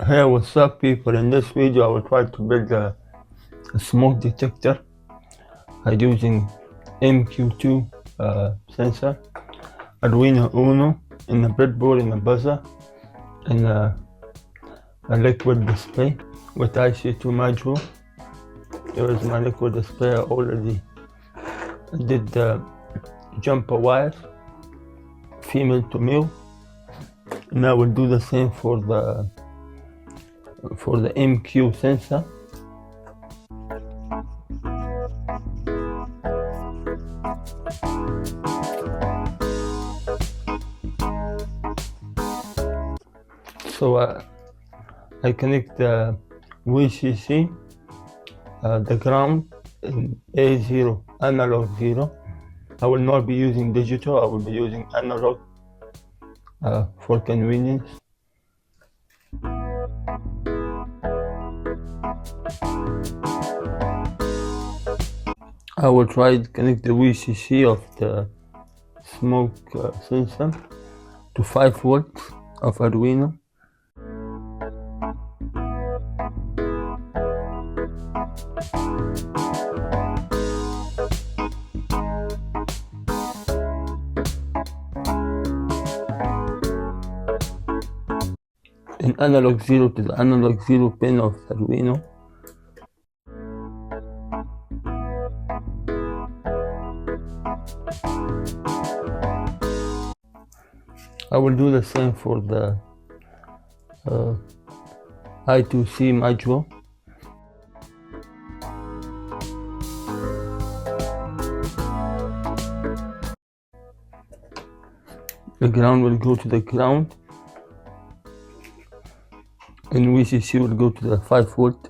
Hey, what's up people? In this video I will try to build a smoke detector using MQ-2 sensor, Arduino Uno, and a breadboard and a buzzer, and a liquid display with I2C module. Here is my liquid display. I already did jumper wires, female to male, and I will do the same for the MQ sensor. So I connect the VCC, the ground in A0, analog 0. I will not be using digital, I will be using analog for convenience. I will try to connect the VCC of the smoke sensor to 5 volts of Arduino. And analog 0 to the analog 0 pin of Arduino. I will do the same for the I2C module. The ground will go to the ground, and VCC will go to the 5 volt.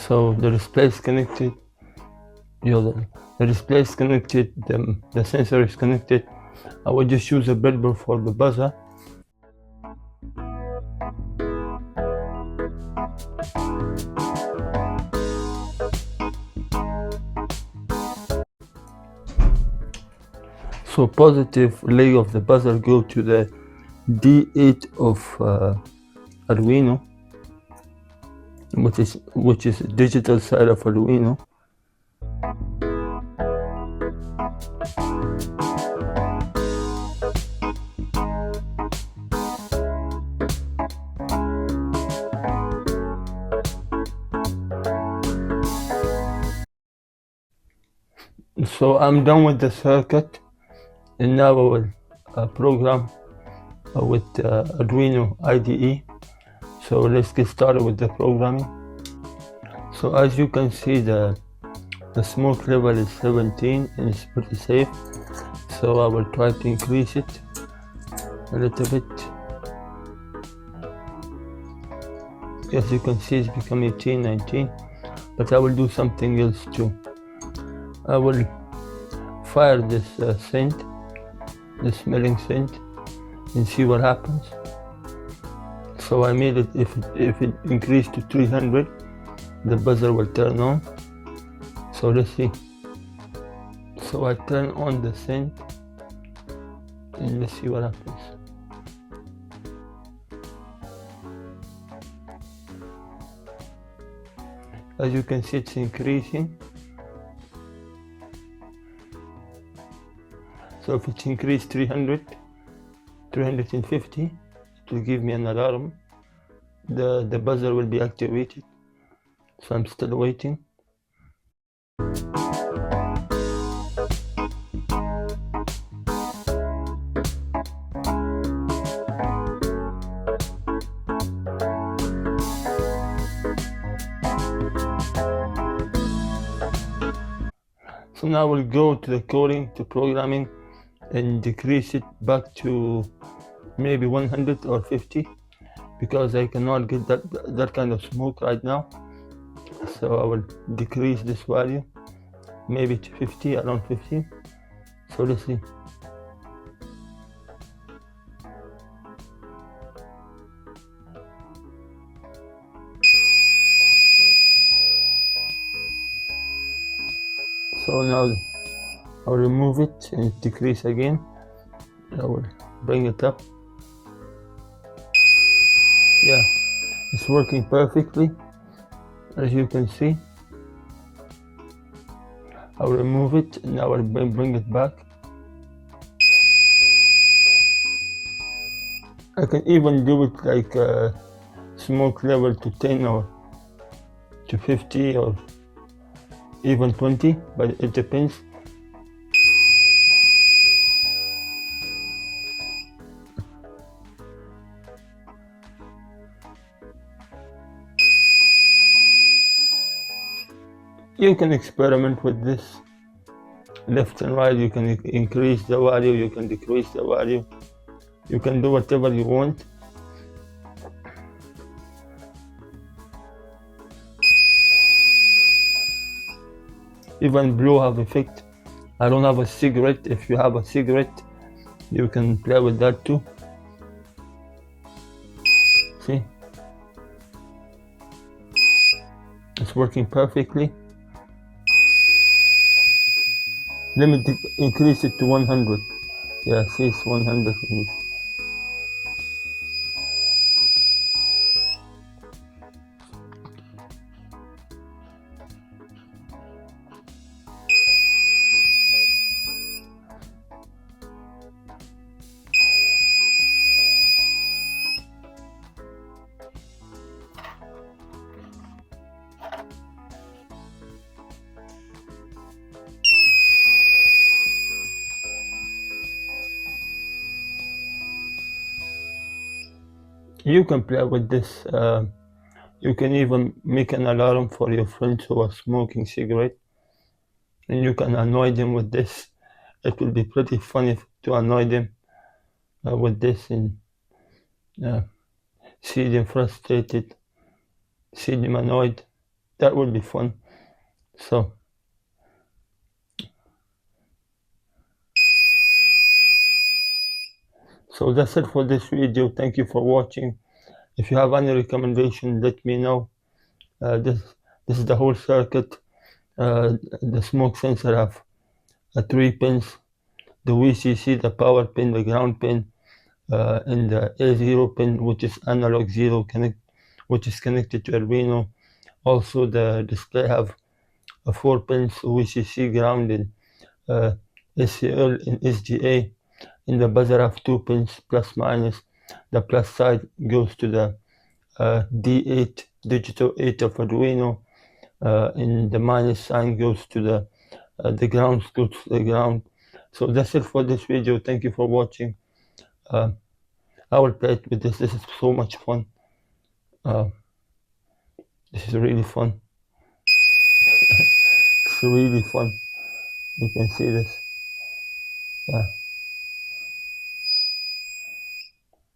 So the display is connected, the display is connected, the sensor is connected. I will just use a breadboard for the buzzer. So positive leg of the buzzer go to the D8 of Arduino, which is digital side of Arduino. So I'm done with the circuit, and now I will program with Arduino IDE. So let's get started with the programming. So as you can see, the smoke level is 17 and it's pretty safe. So I will try to increase it a little bit. As you can see, it's become 18, 19, but I will do something else too. I will fire this scent, this smelling scent, and see what happens. So I made it, if it increased to 300, the buzzer will turn on. So let's see. So I turn on the scent, and let's see what happens. As you can see, it's increasing. So if it's increased 300, 350, it will give me an alarm. The buzzer will be activated. So I'm still waiting. So now we'll go to the coding, to programming, and decrease it back to maybe 100 or 50, because I cannot get that kind of smoke right now. So I will decrease this value maybe to 50, around 50. So let's see. So now I'll remove it and decrease again. I will bring it up. Yeah, it's working perfectly, as you can see. I'll remove it and I will bring it back. I can even do it like smoke level to 10 or to 50 or even 20, but it depends. You can experiment with this left and right. You can increase the value, you can decrease the value, you can do whatever you want. Even blue have effect. I don't have a cigarette. If you have a cigarette, you can play with that too. See, it's working perfectly. Let me increase it to 100. Yeah, see, it's 100. You can play with this. You can even make an alarm for your friends who are smoking cigarette, and you can annoy them with this. It will be pretty funny to annoy them with this and see them frustrated, see them annoyed. That would be fun. So that's it for this video. Thank you for watching. If you have any recommendation, let me know. This is the whole circuit. The smoke sensor have 3 pins: the VCC, the power pin, the ground pin, and the A0 pin, which is analog 0 which is connected to Arduino. Also, the display have 4 pins: VCC, ground, and SCL and SGA. And the buzzer have 2 pins, plus minus. The plus side goes to the D8, digital 8 of Arduino, and the minus sign goes to the ground, goes to the ground. So that's it for this video. Thank you for watching. I will play it with this. This is so much fun. This is really fun. It's really fun. You can see this. Yeah.